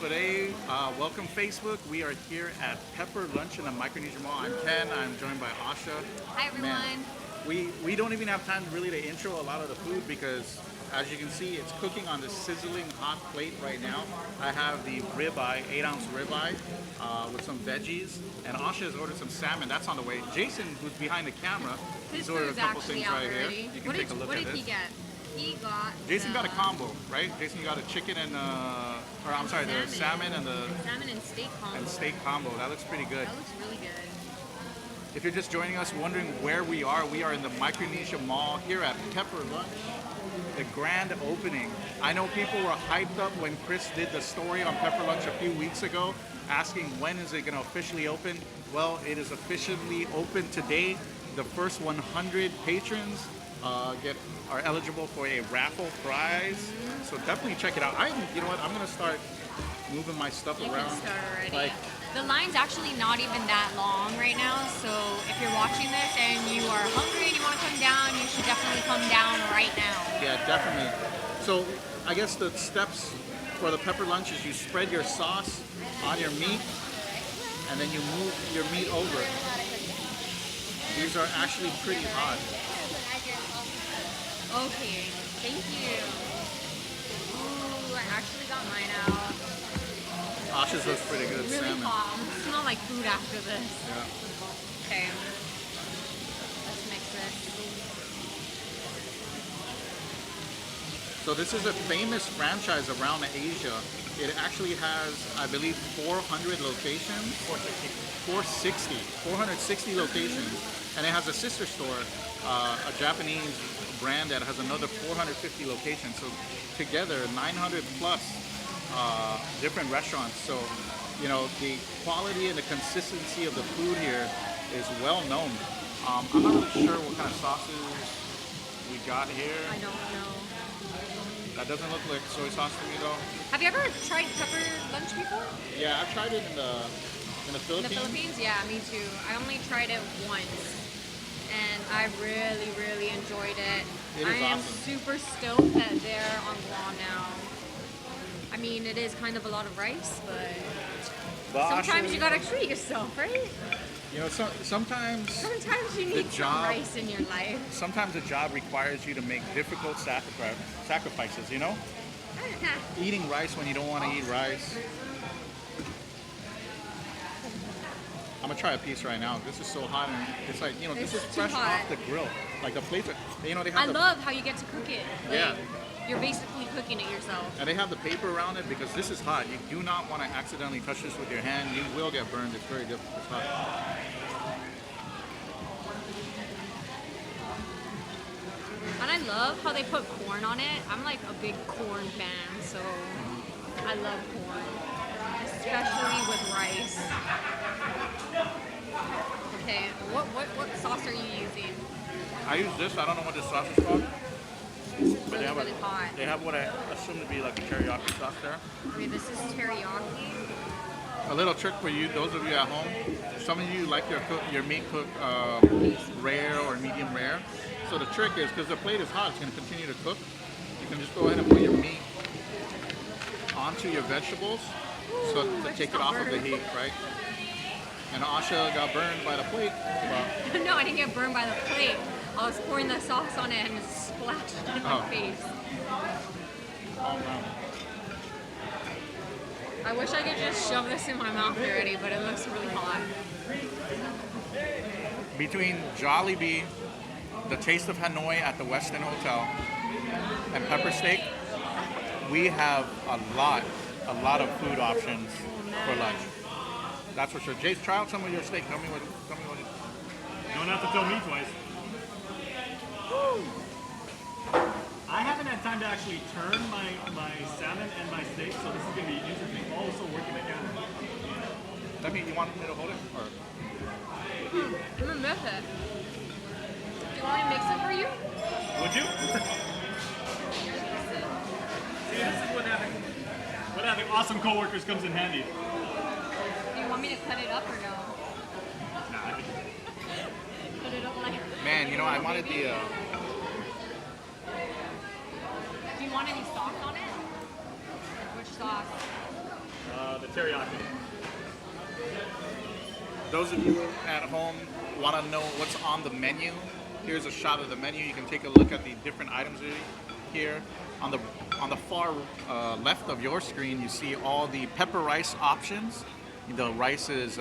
Today, welcome Facebook. We are here at Pepper Lunch in the Micronesia Mall. I'm Ken. I'm joined by Asha. Hi everyone. Man, we don't even have time really to intro a lot of the food because, as you can see, it's cooking on this sizzling hot plate right now. I have the ribeye, 8-ounce ribeye with some veggies, and Asha has ordered some salmon. That's on the way. Jason, who's behind the camera, he's ordered a couple things right here. You can take a look at this. What did he get? He got. Jason got a combo, right? Jason, you got a chicken and, the salmon and the salmon and steak combo. steak combo. That looks pretty good. That looks really good. If you're just joining us, wondering where we are in the Micronesia Mall here at Pepper Lunch, the grand opening. I know people were hyped up when Chris did the story on Pepper Lunch a few weeks ago, asking when is it going to officially open. Well, it is officially open today. The first 100 patrons are eligible for a raffle prize. So definitely check it out. You know what? I'm gonna start moving my stuff around. You can start already. The line's actually not even that long right now. So if you're watching this and you are hungry and you want to come down, you should definitely come down right now. Yeah, definitely. So I guess the steps for the pepper lunch is you spread your sauce on your meat, and then you move your meat over. These are actually pretty hot. Okay, thank you. Ooh, I actually got mine out. Asha's looks pretty good. Really salmon. hot. I'm gonna smell like food after this. Yeah. Okay. Let's mix this. So this is a famous franchise around Asia. It actually has, I believe, 400 locations. 460 locations. And it has a sister store, a Japanese brand that has another 450 locations. So together, 900 plus different restaurants. So, you know, the quality and the consistency of the food here is well known. I'm not really sure what kind of sauces we got here. I don't know. That doesn't look like soy sauce to me though. Have you ever tried pepper lunch before? Yeah, I've tried it in the Philippines. In the Philippines? Yeah, me too. I only tried it once. And I really, really enjoyed it. I am awesome. super stoked that they're on Guam now. I mean, it is kind of a lot of rice, but sometimes you gotta treat yourself, right? You know, sometimes you need some rice in your life. Sometimes the job requires you to make difficult sacrifices, you know? Eating rice when you don't want to eat rice. I'm gonna try a piece right now. This is so hot, and it's like, you know, this is fresh off the grill. Like the plates are, you know, they have. I love how you get to cook it. Like, yeah. You're basically cooking it yourself. And they have the paper around it because this is hot. You do not want to accidentally touch this with your hand. You will get burned. It's very difficult. It's hot. And I love how they put corn on it. I'm like a big corn fan, so I love corn, especially with rice. Okay, what sauce are you using? I use this. I don't know what this sauce is called. But It's really hot. They have what I assume to be like a teriyaki sauce there. Okay, this is teriyaki. A little trick for you, those of you at home. Some of you like your meat cooked rare or medium rare. So the trick is, because the plate is hot, it's going to continue to cook. You can just go ahead and put your meat onto your vegetables, so to take it off of the heat, right? And Asha got burned by the plate. But No, I didn't get burned by the plate. I was pouring the sauce on it and it splashed in my face. Oh, wow. I wish I could just shove this in my mouth already, but it looks really hot. Between Jollibee, the Taste of Hanoi at the Westin Hotel, and Pepper Steak, we have a lot of food options for lunch. That's for sure. Jace, try out some of your steak. Tell me what it is. You don't have to tell me twice. I haven't had time to actually turn my salmon and my steak, so this is going to be interesting. Also working the camera. You want me to hold it? Or? I'm gonna miss it. Do you want me to mix it for you? Would you? See, this is what having awesome coworkers comes in handy. Do you want me to cut it up or no? Nah, I think. Cut it up like. Man, you know, I wanted the. Do you want any sauce on it? Which sauce? teriyaki. Those of you at home want to know what's on the menu. Here's a shot of the menu. You can take a look at the different items here. On the far left of your screen, you see all the pepper rice options. The rice is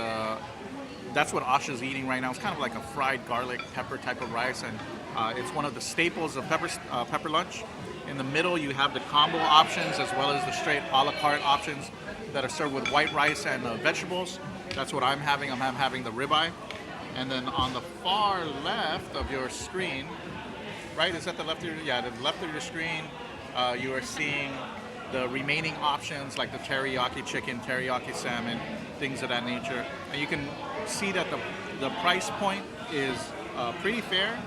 that's what Asha's eating right now. It's kind of like a fried garlic pepper type of rice, and it's one of the staples of pepper lunch. In the middle, you have the combo options as well as the straight a la carte options that are served with white rice and vegetables. That's what I'm having. I'm having the ribeye. And then on the far left of your screen, right? Is that the left of the left of your screen? You are seeing the remaining options like the teriyaki chicken, teriyaki salmon, things of that nature. And you can see that the price point is pretty fair.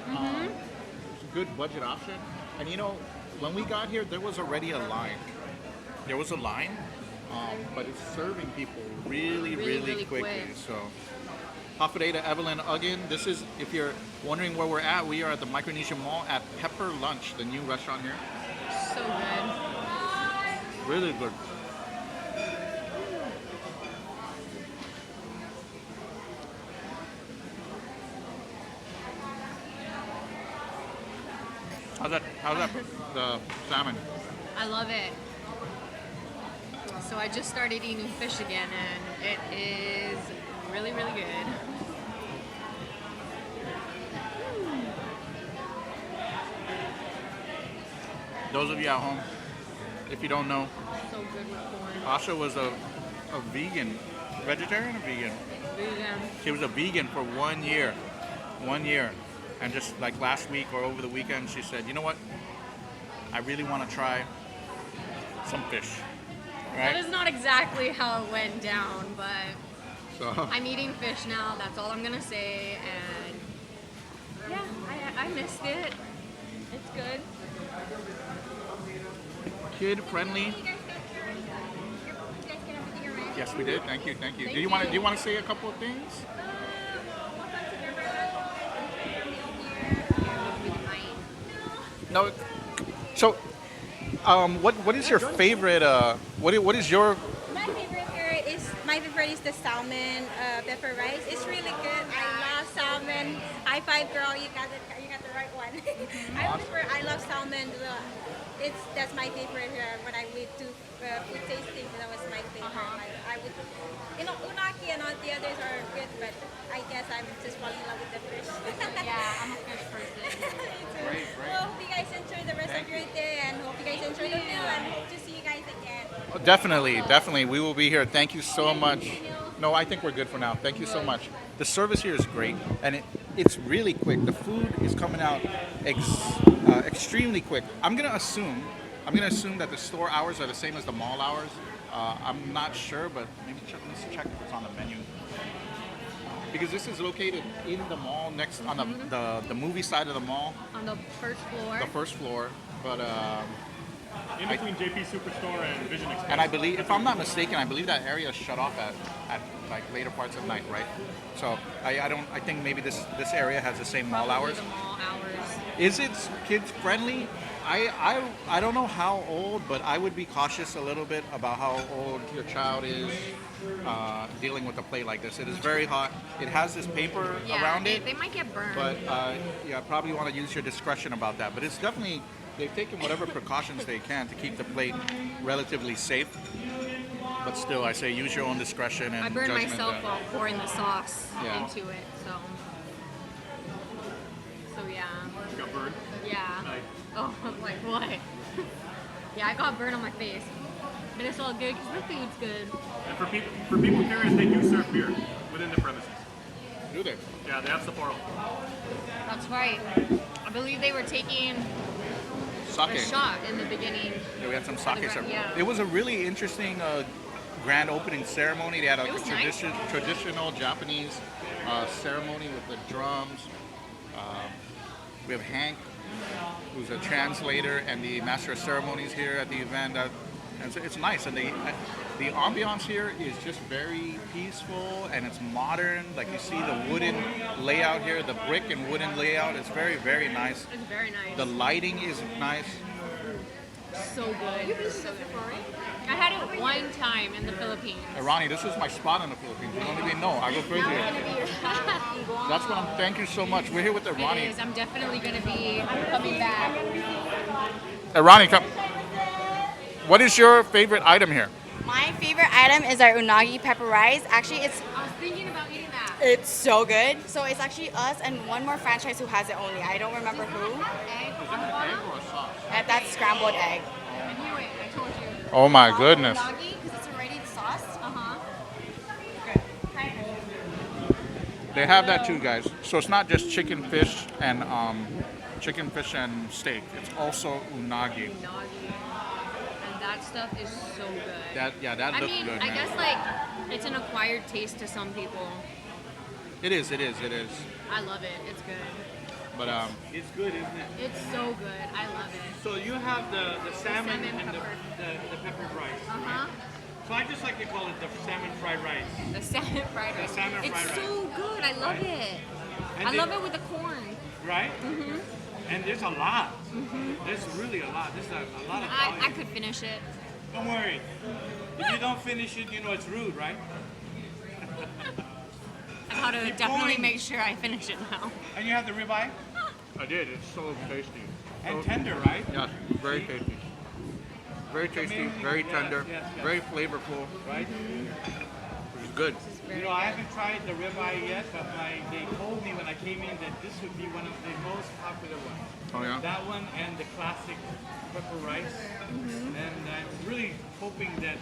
It's a good budget option. And you know, when we got here, there was already a line. There was a line, but it's serving people really quickly. quick. So, Hafarei to Evelyn again. This is, if you're wondering where we're at, we are at the Micronesia Mall at Pepper Lunch, the new restaurant here. So good. Really good. How's that the salmon? I love it. So I just started eating fish again, and it is really good. Those of you at home, if you don't know, So good with corn. Asha was a vegan, vegetarian or vegan? Vegan. She was a vegan for 1 year. 1 year. And just like last week or over the weekend, she said, you know what? I really want to try some fish. That Right? is not exactly how it went down, but So, I'm eating fish now. That's all I'm gonna say. And yeah, I missed it. It's good. kid friendly. You guys get everything already? Yes, we did. Thank you. Thank Do you you. want to say a couple of things? No. So, what is your favorite? What is your? My favorite is the salmon pepper rice. It's really good. I love salmon. High five, girl! You got the right one. I love salmon. That's my favorite. When I went to food tasting, that was my favorite. I would, unagi and all the others are good, but I guess I'm just falling in love with the fish. Yeah, I'm a fish person. Great. Well, hope you guys enjoy the rest of your day, and hope you guys enjoy the meal, and hope to see you guys again. Oh, definitely. We will be here. Thank you so much. No, I think we're good for now. Thank you so much. The service here is great, and it's really quick. The food is coming out extremely quick. I'm gonna assume that the store hours are the same as the mall hours. I'm not sure, but let's check if it's on the menu. Because this is located in the mall, next on the movie side of the mall, On the first floor. the first floor. But In between JP Superstore and Vision Express. and I believe, if I'm not mistaken, I believe that area is shut off at like later parts of night, right? So I think maybe this area has the same mall Probably hours. The mall hours. Is it kids friendly? I don't know how old, but I would be cautious a little bit about how old your child is dealing with a plate like this. It is very hot. It has this paper Yeah, around it, they might get burned. but yeah, probably want to use your discretion about that. But it's definitely, they've taken whatever precautions they can to keep the plate relatively safe. But still, I say use your own discretion and I burned judgment. myself while pouring the sauce Yeah. into it. So yeah. You got burned. Yeah. Nice. Oh, I'm like, what? Yeah, I got burn on my face. But it's all good because the food's good. And for people curious, they do serve beer within the premises. Do they? Yeah, they have Sapporo. That's right. I believe they were taking Sake. a shot in the beginning. Yeah, we had some the sake gra- served. yeah. It was a really interesting grand opening ceremony. They had a It was nice. traditional Japanese ceremony with the drums. We have Hank, who's a translator and the master of ceremonies here at the event. And so it's nice. And the ambiance here is just very peaceful and it's modern. Like you see the wooden layout here, the brick and wooden layout. It's very, very nice. It's very nice. The lighting is nice. So good. So good. I had it one time in the Philippines. Hey, Ronnie, this is my spot in the Philippines. You don't even know. I go crazy Now here. it's gonna be your spot. That's what I'm. Thank you so much. We're here with the Ronnie. It is. I'm definitely gonna be coming back. Hey, Ronnie, come. What is your favorite item here? My favorite item is our unagi pepper rice. Actually, I was thinking about eating that. it's so good. So it's actually us and one more franchise who has it only. I don't remember who. Egg Is on the that an bottom. egg or a sauce? That's scrambled egg. I knew it. I told you. Oh my goodness. Unagi because it's already sauced. Uh-huh. They have that too, guys. So it's not just chicken, fish, and steak. It's also unagi. Nagi. And that stuff is so good. That I looks mean, good, I man. guess like it's an acquired taste to some people. It is. I love it. It's good. But It's good, isn't it? It's so good. I love it. So you have the salmon, salmon and pepper. the peppered rice. Uh-huh. So I just like to call it the salmon fried rice. The salmon fried rice. salmon It's fried so good. I love it. And I love it with the corn. Right? Mm-hmm. And there's a lot. There's really a lot. There's a lot of volume. I could finish it. Don't worry. If you don't finish it, you know it's rude, right? I have to Keep definitely going. make sure I finish it now. And you have the ribeye. I did. It's so tasty. And tender, right? Yes, very tasty. Very tasty, Amazing. very Yes, tender, yes, yes. very flavorful. Right? It's good. You know, I haven't tried the ribeye yet, but they told me when I came in that this would be one of the most popular ones. Oh yeah. That one and the classic pepper rice. And I'm really hoping that,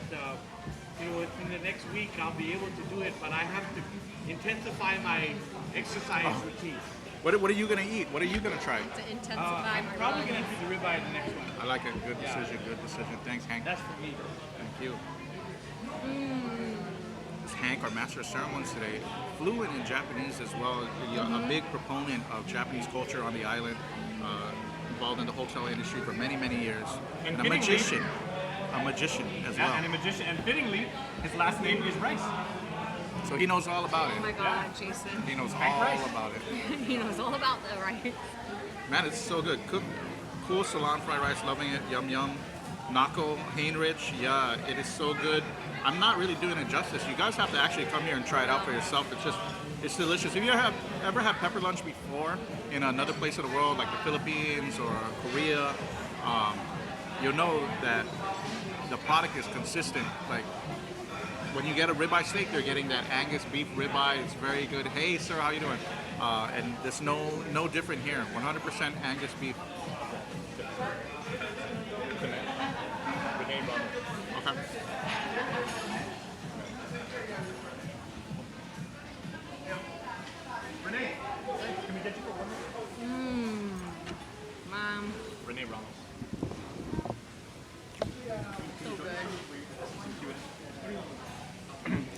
within the next week I'll be able to do it, but I have to intensify my exercise routine. What are you gonna eat? What are you gonna try? To intensify I'm my probably run. going to do the ribeye the next one. I like it. Good decision. Good decision. Thanks, Hank. That's for me. Thank you. This Hank, our master of ceremonies today, fluent in Japanese as well. A big proponent of Japanese culture on the island. Involved in the hotel industry for many, many years. And And a fittingly- magician. A magician as well. And a magician, and fittingly, his last name is Rice. So he knows all about Oh my it. god, Jason. He knows Hank all Rice. about it. He knows all about the rice. Man, it's so good. Cool salon fried rice, loving it. Yum yum. Nako, Heinrich, yeah, it is so good. I'm not really doing it justice. You guys have to actually come here and try it out for yourself. It's delicious. If you ever had pepper lunch before in another place of the world, like the Philippines or Korea, you'll know that the product is consistent. Like when you get a ribeye steak, you're getting that Angus beef ribeye. It's very good. Hey, sir, how you doing? And there's no different here. 100% Angus beef. Okay. Renee, can we get you for one more? Mom, Renee Ramos. so good.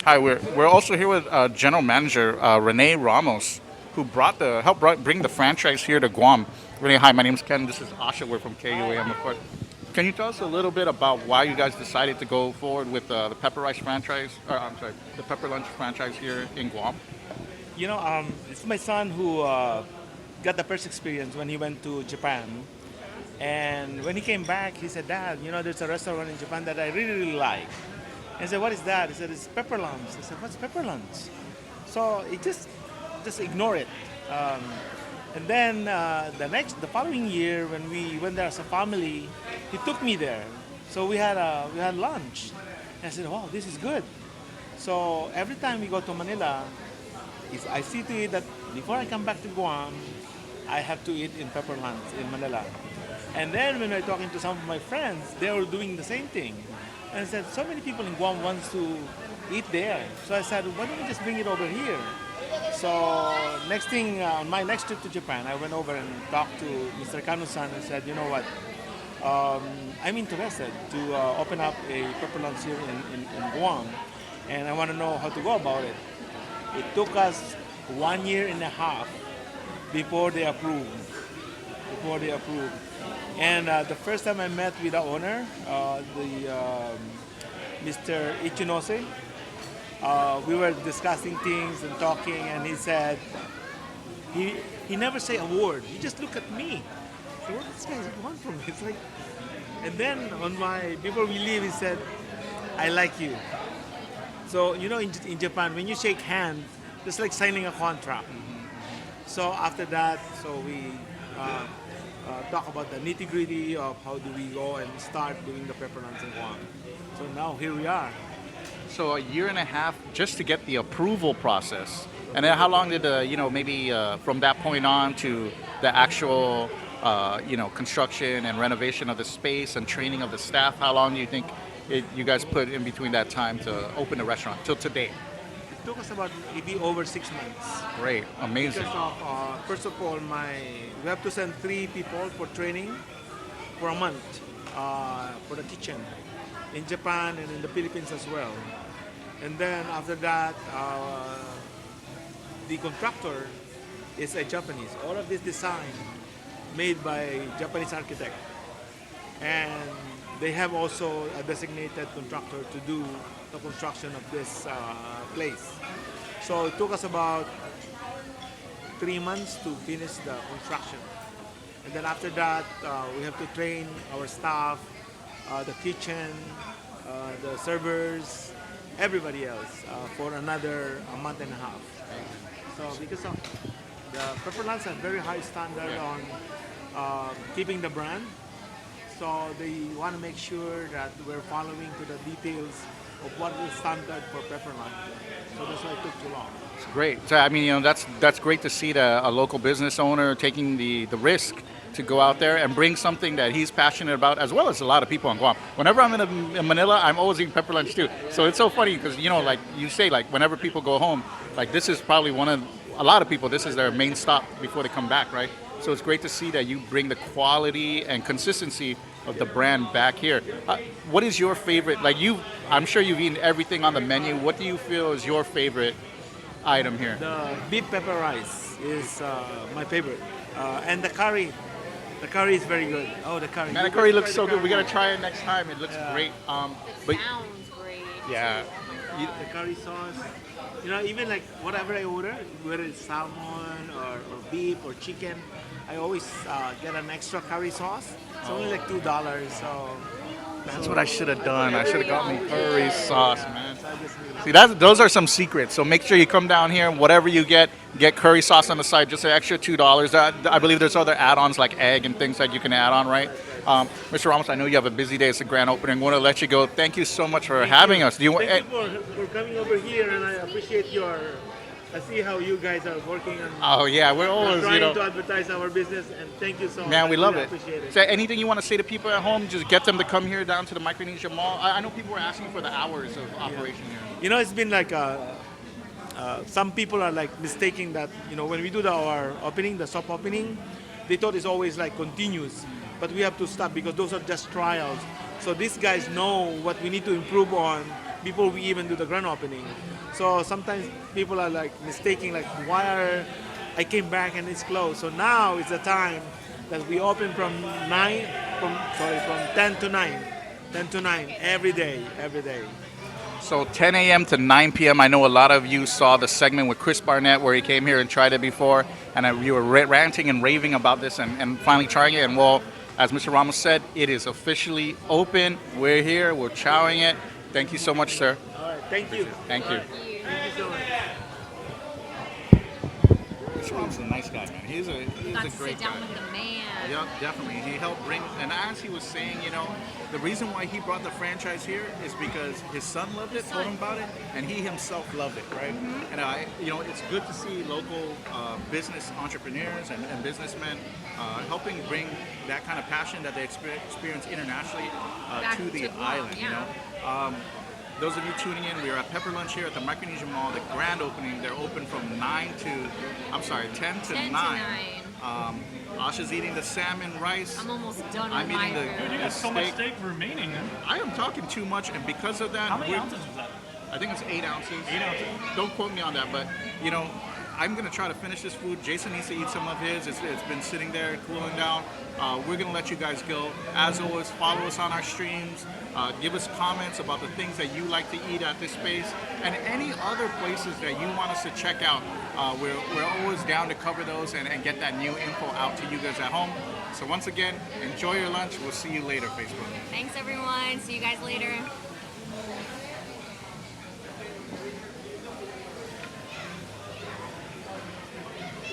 Hi, we're also here with General Manager Renee Ramos, who helped bring the franchise here to Guam. Renee, hi, my name is Ken. This is Asha. We're from KUAM, of course. Can you tell us a little bit about why you guys decided to go forward with the Pepper Rice franchise? The Pepper Lunch franchise here in Guam? You know, it's my son who got the first experience when he went to Japan. And when he came back, he said, Dad, there's a restaurant in Japan that I really, really like. And I said, what is that? He said, it's Pepper Lunch. I said, what's Pepper Lunch? So he just ignore it. And then the following year, when we went there as a family, he took me there. So we had lunch. And I said, wow, this is good. So every time we go to Manila, I see to it that before I come back to Guam, I have to eat in Pepper Lunch in Manila. And then when I'm talking to some of my friends, they were doing the same thing. And I said, so many people in Guam wants to eat there. So I said, why don't we just bring it over here? So next thing, on my next trip to Japan, I went over and talked to Mr. Kanu-san and said, you know what, I'm interested to open up a Pepper Lunch here in Guam, and I want to know how to go about it. It took us 1.5 years before they approved. And the first time I met with the owner, Mr. Ichinose, we were discussing things and talking, and he said, he never say a word. He just looked at me. So what does this guy want from me? It's like, and then before we leave, he said, I like you. So, in Japan, when you shake hands, it's like signing a contract. So after that, we talk about the nitty gritty of how do we go and start doing the pepper lunch in KUAM. So now here we are. So a year and a half just to get the approval process. And then how long did maybe from that point on to the actual, construction and renovation of the space and training of the staff, how long do you think you guys put in between that time to open the restaurant till today? It took us about maybe over 6 months. Great, amazing. Because of, first of all, we have to send 3 people for training for a month for the kitchen in Japan and in the Philippines as well. And then after that, the contractor is a Japanese. All of this design made by Japanese architect. And they have also a designated contractor to do the construction of this place. So it took us about 3 months to finish the construction. And then after that, we have to train our staff, the kitchen, the servers, everybody else for another a month and a half. So because of the Pepper Lunch have very high standard on keeping the brand, so they want to make sure that we're following to the details of what is standard for Pepper Lunch. So that's why it took too long. It's great. So, I mean, that's great to see a local business owner taking the risk to go out there and bring something that he's passionate about, as well as a lot of people in Guam. Whenever I'm in Manila, I'm always eating pepper lunch too. So it's so funny because, like you say, like whenever people go home, like this is probably a lot of people, this is their main stop before they come back, right? So it's great to see that you bring the quality and consistency of the brand back here. What is your favorite? I'm sure you've eaten everything on the menu. What do you feel is your favorite item here? The beef pepper rice is my favorite. And the curry. The curry is very good. Oh, the curry. Man, the curry looks so good. We gotta try it next time. It looks great. But Sounds great. yeah, The curry sauce. Even like whatever I order, whether it's salmon or beef or chicken, I always get an extra curry sauce. It's only like $2. So that's what I should have done. I should have got me curry sauce, man. See, those are some secrets. So make sure you come down here. Whatever you get curry sauce on the side. Just an extra $2. I believe there's other add-ons like egg and things that you can add on, right? Mr. Ramos, I know you have a busy day. It's a grand opening. I want to let you go. Thank you so much for having us. Thank you for coming over here, and I appreciate I see how you guys are working on. Oh yeah, we're always trying to advertise our business, and thank you so much. Man, we love it. Appreciate it. So anything you want to say to people at home? Just get them to come here down to the Micronesia Mall. I know people were asking for the hours of operation here. It's been like some people are like mistaking that when we do our opening, the soft opening, they thought it's always like continuous, but we have to stop because those are just trials. So these guys know what we need to improve on before we even do the grand opening. So sometimes people are like mistaking, like I came back and it's closed. So now is the time that we open from 10 to 9 every day. So 10 a.m. to 9 p.m. I know a lot of you saw the segment with Chris Barnett where he came here and tried it before, and you were ranting and raving about this and finally trying it. And well, as Mr. Ramos said, it is officially open. We're here. We're chowing it. Thank you so much, sir. All right, thank you. Thank you. Thank you so much. Mr. Ramos is a nice guy, man. He's a Got to great sit down guy. with the man. Yeah, definitely. He helped bring, and as he was saying, the reason why he brought the franchise here is because his son loved it, told him about it, and he himself loved it, right? Mm-hmm. And it's good to see local business entrepreneurs and businessmen helping bring that kind of passion that they experience internationally Back to the to Guam, island. yeah. Those of you tuning in, we are at Pepper Lunch here at the Micronesia Mall, the grand opening. They're open from 10 to 9. Asha's eating the salmon rice. I'm almost done I'm with my eating food. Dude, you got so much steak remaining, man. I am talking too much, and because of that, How many ounces is that? I think it's 8 ounces. 8 ounces. Don't quote me on that, but I'm gonna try to finish this food. Jason needs to eat some of his. It's been sitting there cooling down. We're gonna let you guys go. As always, follow us on our streams. Give us comments about the things that you like to eat at this space and any other places that you want us to check out. We're always down to cover those and get that new info out to you guys at home. So once again, enjoy your lunch. We'll see you later, Facebook. Thanks, everyone. See you guys later.